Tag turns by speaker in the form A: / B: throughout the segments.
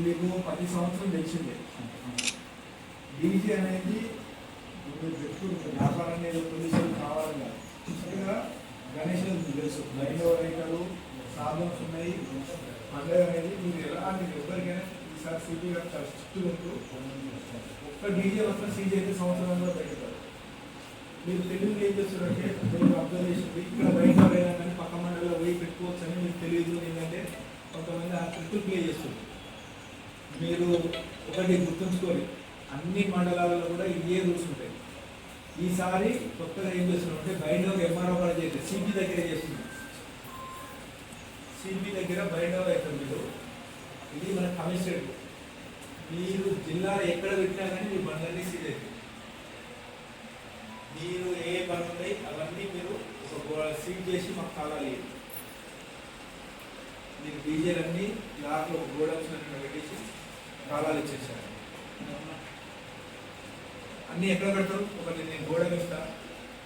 A: మీకు 10 సంవత్సరం తెలిసిందే. డీజీ అనేది వ్యాపారం అనేది పోలీసులు కావాలి కాదు. గణేష్ తెలుసు, లైన్లో రైతులు ప్రాబ్లమ్స్ ఉన్నాయి. పండుగ అనేది మీరు ఎలాంటి ఎవరికైనా ఈసారి సిటీ చాలా స్ట్రిక్ట్ ఉంటూ ఒక్క డీజే వస్తే సీజీ అయితే సంవత్సరంలో పెడతారు. మీరు తెలుగులో ఏం చేస్తారంటే మీరు అబ్జర్వ్ చేసింది ఇక్కడ బయట అయినా కానీ పక్క మండలిలో పోయి పెట్టుకోవచ్చు అని మీకు తెలియదు. ఏంటంటే కొంతమంది ఆ ట్రిక్ ప్లే చేస్తుంది. మీరు ఒకటి గుర్తుంచుకోవాలి, అన్ని మండలాలలో కూడా ఇవే రూల్స్ ఉంటాయి. ఈసారి కొత్తగా ఏం చేస్తున్నారంటే బయట ఎంఆర్ఓ కూడా చేస్తే సిపి దగ్గర చేస్తుంది. సిపి దగ్గర బయట అవుతుంది. మీరు ఇది మన కమిషనరేట్. మీరు జిల్లాలో ఎక్కడ పెట్టినా కానీ మీ బండ్లన్నీ సీజ్ అవుతాయి. మీరు ఏ పనులు ఉన్నాయి అవన్నీ మీరు ఒక సీట్ చేసి మాకు కావాలి. మీరు డీజేలన్నీ దాంట్లో గోడౌన్స్ పెట్టేసి కాలాలు ఇచ్చేసారు. అన్నీ ఎక్కడ పెడతారు? ఒకటి నేను గోడౌన్ ఇస్తా,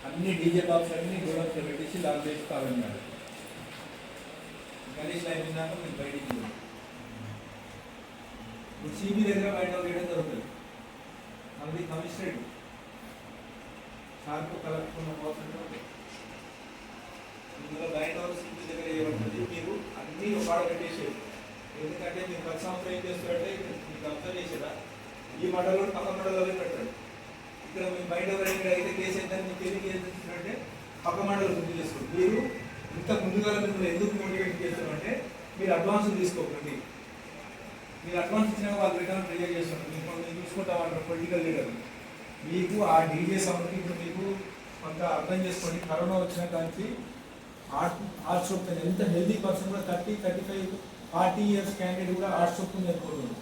A: అన్ని డీజే బాక్స్ అన్ని గోడౌన్స్ పెట్టేసి దాంట్లో వేసి కావాలన్నారు. గణేష్ లైన్ విన్నాక మీరు బయటికి ఇప్పుడు సిబి దగ్గర బయట వేయడం జరుగుతుంది. మనది కమిషనరేట్ సార్కు కలెక్టున్న పోతుంది. ఇందులో బయట సిబి దగ్గర ఏమంటుంది, మీరు అన్నీ ఒక పెట్టేసేది. ఎందుకంటే మీరు 10 సంవత్సరం ఏం చేస్తారంటే మీకు అబ్జర్వ్ చేసేదా ఈ మండలంలో పక్క మండలంలో పెట్టాడు. ఇక్కడ మీరు బయట అయితే కేసు ఏంటంటే మీకు ఎందుకు ఏం చేస్తున్నారంటే పక్క మండలం గుర్తు చేసుకోండి. మీరు ఇంత ముందుగా మిమ్మల్ని ఎందుకు మోటివేట్ చేస్తారంటే మీరు అడ్వాన్స్ తీసుకోకండి. మీరు అడ్వాన్స్ ఇచ్చినా వాళ్ళు రిటర్న్ ట్రై చేస్తున్నారు. మీరు చూసుకుంటామంటారు పొలిటికల్ లీడర్. మీకు ఆ డీజే సౌండ్కి ఇప్పుడు మీకు కొంత అర్థం చేసుకోండి. కరోనా వచ్చిన దానికి హార్ట్ స్ట్రోక్ ఎంత హెల్దీ పర్సన్ కూడా 30-35 40 ఇయర్స్ క్యాండిడేట్ కూడా హార్ట్ స్ట్రోక్ చనిపోతుంది.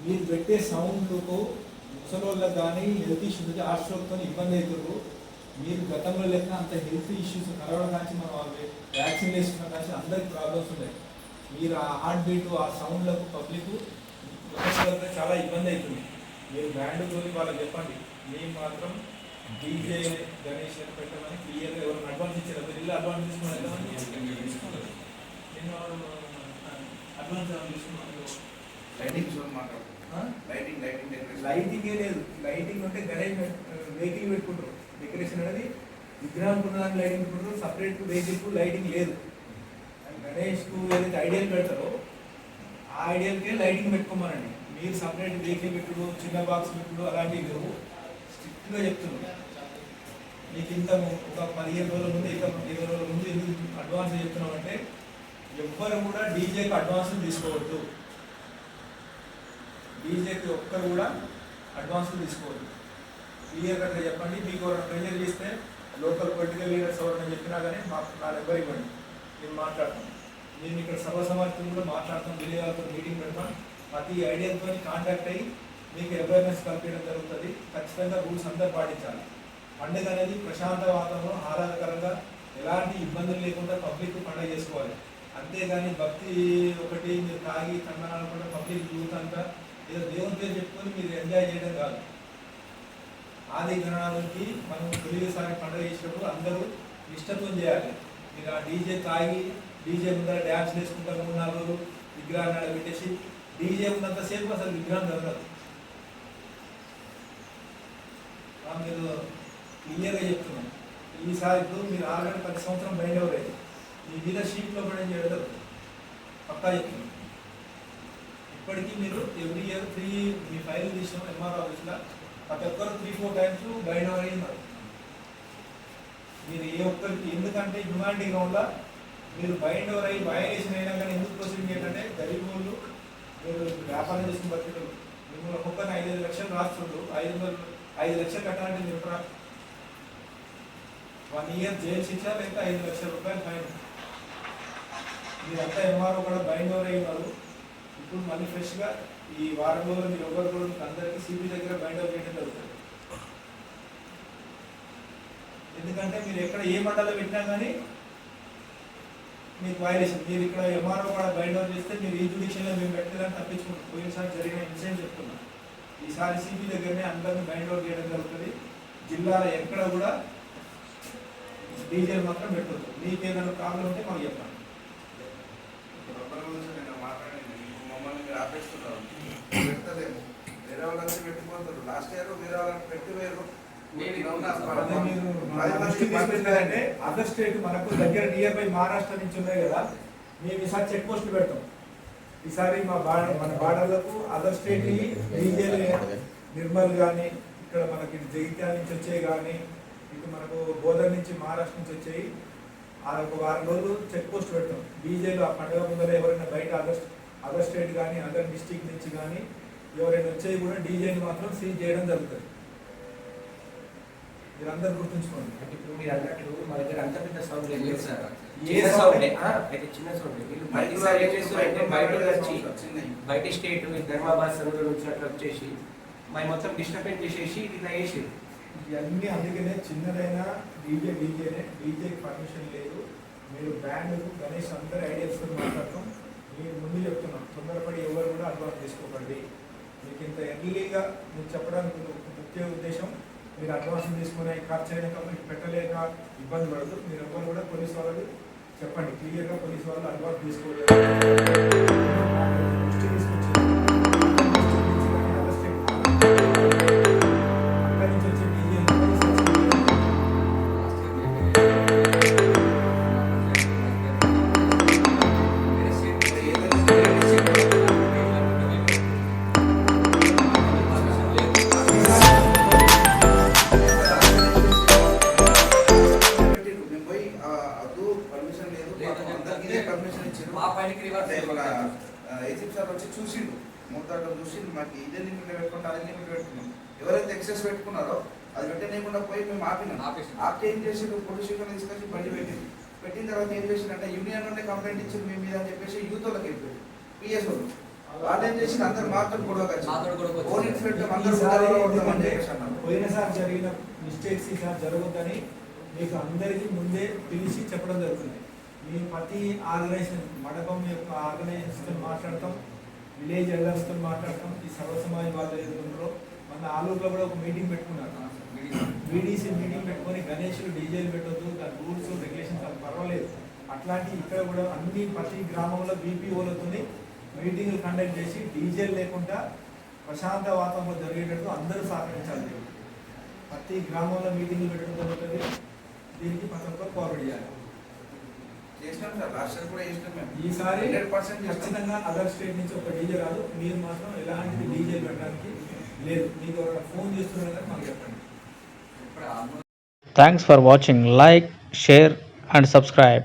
A: మీరు పెట్టే సౌండ్తో ముసలోళ్ళకి కానీ హెల్త్ ఇష్యూస్ హార్ట్ స్ట్రోక్తో ఇబ్బంది అవుతారు. మీరు గతంలో లెక్క అంత హెల్త్ ఇష్యూస్ కరోనా కానీ మనం వ్యాక్సిన్ వేసుకున్న కానీ అందరికి ప్రాబ్లమ్స్ ఉన్నాయి. మీరు ఆ హార్ట్ బీట్ ఆ సౌండ్లకు పబ్లిక్ చాలా ఇబ్బంది అవుతుంది. మీరు బ్యాండ్ తోని వాళ్ళకి చెప్పండి, మేము మాత్రం డీజే గణేష్ పెట్టమని క్లియర్గా ఎవరైనా అడ్వాన్స్ ఇచ్చారు. మీరు ఇల్లు అడ్వాన్స్ తీసుకున్నారు కదా, నేను అడ్వాన్స్ తీసుకున్నాను. లైటింగ్ ఏ లేదు. లైటింగ్ అంటే గణేష్ వెహికల్ పెట్టుకుంటారు. డెకరేషన్ అనేది విగ్రహం ఉన్నదానికి లైటింగ్ పెట్టుకుంటారు. సపరేట్ వెహికల్కు లైటింగ్ లేదు. గణేష్కు ఏదైతే ఐడియల్ పెడతారో ఆ ఐడియల్కే లైటింగ్ పెట్టుకోమనండి. మీరు సపరేట్ వెహికల్ పెట్టుడు, చిన్న బాక్స్ పెట్టుడు అలాంటివి లేవు. స్ట్రిక్ట్గా చెప్తున్నారు. మీకు ఇంత ఒక 15 రోజుల ముందు 20 రోజుల ముందు ఎందుకు అడ్వాన్స్ చెప్తున్నామంటే ఎవ్వరు కూడా డీజేకి అడ్వాన్స్ తీసుకోవద్దు. డీజేకి ఒక్కరు కూడా అడ్వాన్స్ తీసుకోవద్దు. క్లియర్గా చెప్పండి. మీకు ఎవరైనా ప్రెజర్ చేస్తే లోకల్ పొలిటికల్ లీడర్స్ ఎవరైనా చెప్పినా కానీ మాకు నా నెంబర్ ఇవ్వండి, నేను మాట్లాడతాను. నేను ఇక్కడ సభ సమాఖ్యం కూడా మాట్లాడతాం. విలేకరులతో మీటింగ్ పెడతాం. ప్రతి ఐడియాతో కాంటాక్ట్ అయ్యి మీకు అవేర్నెస్ కల్పించడం జరుగుతుంది. ఖచ్చితంగా రూల్స్ అందరూ పాటించాలి. పండుగ అనేది ప్రశాంత వాతావరణం, ఆహ్లాదకరంగా ఎలాంటి ఇబ్బందులు లేకుండా పబ్లిక్ పండుగ చేసుకోవాలి. అంతేగాని భక్తి ఒకటి మీరు తాగి తందనాలు కూడా పబ్లిక్ యూత్ అంతా ఏదో దేవుని పేరు చెప్పుకొని మీరు ఎంజాయ్ చేయడం కాదు. ఆది గణనాలకి మనం తొలిసారి పండుగ చేసినప్పుడు అందరూ ఇష్టంతో చేయాలి. మీరు ఆ డీజే తాగి డీజే ముందర డ్యాన్స్ వేసుకుంటారు. 3-4 రోజులు విగ్రహాన్ని పెట్టేసి డీజే ఉన్నంతసేపు అసలు విగ్రహం జరగదు. మీరు క్లియర్గా చెప్తున్నాం. ఈసారి ఇప్పుడు మీరు ఆల్రెడీ 10 సంవత్సరం బయట ఎవరైతే మీ మీద షీట్లో పడేం చేయడం పక్కా చెప్తున్నాం. ఇప్పటికీ మీరు ఎవ్రీ ఇయర్ మీ ఫైల్ తీసినాం ఎంఆర్ఓ ఆఫీస్లో. ప్రతి ఒక్కరు 3-4 టైమ్స్ బయట అయినారు. మీరు ఏ ఒక్కరికి ఎందుకంటే హ్యుమానిటీ గ్రౌండ్లో మీరు బయట అయ్యి వయలేషన్ అయినా కానీ ఎందుకు ప్రొసీడింగ్ ఏంటంటే గరీబ్ వాళ్ళు మీరు వ్యాపారం చేసుకుని బతికారు. మిమ్మల్ని ఒక్కొక్కరిని 5-5 లక్షలు రాస్తుండ్రు. 5 లక్షలు కట్టాలంటే మీరు 1 ఇయర్ జైలు శిక్ష లేకపోతే 5 లక్షల రూపాయలు ఫైన్. మీరంతా ఎంఆర్ఓ కూడా బైండ్ ఓవర్ అయ్యారు. ఇప్పుడు మళ్ళీ ఫ్రెష్గా ఈ వారం రోజులు మీరు ఎవరు కూడా అందరికీ సిబి దగ్గర బైండ్ ఓవర్ చేయడం జరుగుతుంది. ఎందుకంటే మీరు ఎక్కడ ఏ మండలం పెట్టినా కానీ మీకు వైలేషన్. మీరు ఇక్కడ ఎంఆర్ఓ కూడా బైండ్ ఓవర్ చేస్తే మీరు ఈ జ్యుడిషియల్లో మేము పెట్టలేదని తప్పించుకుంటారు. పోయినసారి జరిగిన ఇన్సిడెంట్ చెప్తున్నాం. ఈసారి సిబి దగ్గరనే అందరినీ బైండ్ ఓవర్ చేయడం జరుగుతుంది. జిల్లాలో ఎక్కడ కూడా డీజేలు మాత్రం పెట్టద్దు. మీకు ఏదైనా ప్రాబ్లం ఉంటే మాకు చెప్పండి.
B: మమ్మల్ని మీరు ఆపేస్తున్నారు. పెడతలేము, వేరే వాళ్ళకి పెట్టుకుంటారు. లాస్ట్ ఇయర్ వేరే వాళ్ళకి పెట్టి వేరు
A: అంటే అదర్ స్టేట్ మనకు దగ్గర నియర్ బై మహారాష్ట్ర నుంచి ఉన్నాయి కదా, మేము ఈసారి చెక్ పోస్ట్ పెడతాం. ఈసారి మన బార్డర్లకు అదర్ స్టేట్ డీజేలు నిర్మల్ కానీ, ఇక్కడ మనకి జగిత్యాల నుంచి వచ్చాయి కానీ, ఇటు మనకు బోధర్ నుంచి మహారాష్ట్ర నుంచి వచ్చాయి. ఒక వారం రోజులు చెక్ పోస్ట్ పెడతాం. డీజేలు ఆ పండుగ ముందర ఎవరైనా బయట అదర్ స్టేట్ కానీ అదర్ డిస్టిక్ నుంచి కానీ ఎవరైనా వచ్చేవి కూడా డీజేని మాత్రం సీజ్ చేయడం జరుగుతుంది. మీరందరూ గుర్తుంచుకోండి.
C: అంటే ఇప్పుడు మీరు అన్నట్లు మా దగ్గర అంత పెద్ద సౌండ్ లేదు సార్,
A: ఏ సౌండ్
C: అయితే చిన్న సౌండ్. వీళ్ళు ప్రతిసారి ఏం చేస్తారంటే బయట వచ్చి బయట స్టేట్ ధర్మాబాద్ సరుకులు వచ్చినట్లు వచ్చేసి మరి మొత్తం డిస్టర్బెన్స్ చేసేసి ఇలా వేసి
A: ఇవన్నీ అందుకనే చిన్నదైనా డీజేకి పర్మిషన్ లేదు. మీరు బ్యాండ్ గణేష్ అందరూ ఐడియాస్తో మాట్లాడతాం. మీరు ముందు చెప్తున్నాం, తొందరపడి ఎవరు కూడా అడ్వాన్స్ తీసుకోకండి. మీకు ఇంత ఎర్లీగా మీకు చెప్పడానికి ముఖ్య ఉద్దేశం, మీరు అడ్వాన్స్ తీసుకునే ఖర్చు అయినాక మీకు పెట్టలేక ఇబ్బంది పడదు. మీరు ఎవరు కూడా పోలీస్ వాళ్ళకి చెప్పండి క్లియర్గా, పోలీస్ వాళ్ళు అడ్వాన్స్ తీసుకోలేదు
B: ఏసీపీ సార్ వచ్చి చూసిండు, మొత్తం చూసిండు. మాకు ఇదే లిమిట్ పెట్టుకుంటే అదే లిమిట్ పెట్టుకున్నాం. ఎవరైతే ఎక్సెస్ పెట్టుకున్నారో అది పెట్టలేకుండా పోయి మేము ఆపినాం. ఏం చేసిండు, పోలీస్ స్టేషన్ తీసుకొచ్చి బండి పెట్టిన తర్వాత ఏం చేసిందంటే యూనియన్ నుండి కంప్లైంట్ ఇచ్చింది మీ మీద అని చెప్పేసి యూత్ వాళ్ళకి వెళ్ళిపోయి పిఎస్ వాళ్ళు ఏం చేసి అందరు మాత్రం
A: పోయినసారి జరిగిన మిస్టేక్స్ ఈసారి జరగొద్దని మీకు అందరికీ ముందే పిలిచి చెప్పడం జరుగుతుంది. మీ ప్రతి ఆర్గనైజేషన్ మండపం యొక్క ఆర్గనైజేషన్ మాట్లాడతాం, విలేజ్ ఎల్డర్స్తో మాట్లాడతాం. ఈ సర్వ సమాజ్ వాళ్ళు ఎదుగుతుందో మన ఆలూరులో కూడా ఒక మీటింగ్ పెట్టుకున్నారు. బీడీసీ మీటింగ్ పెట్టుకొని గణేషులు డీజేలు పెట్టొద్దు, దాని రూల్స్ రెగ్యులేషన్స్ అది పర్వాలేదు. అట్లాంటి ఇక్కడ కూడా అన్ని ప్రతి గ్రామంలో బీపీఓలతో మీటింగ్లు కండక్ట్ చేసి డీజేలు లేకుండా ప్రశాంత వాతావరణంలో జరిగేటట్టు అందరూ సహకరించాలి. ప్రతి గ్రామంలో మీటింగ్లు పెట్టడం జరుగుతుంది. దీనికి ప్రతి ఒక్కరు ఫార్వర్డ్ చేయాలి. ఈసారి ఖచ్చితంగా అదర్ స్టేట్ నుంచి ఒక డీజే రాదు. మీరు మాత్రం ఎలాంటిది డీజే పెట్టడానికి లేదు. మీకు ఎవరైనా ఫోన్ చేస్తున్నారు కదా మాకు చెప్పండి.
D: Thanks for watching. Like, share and subscribe.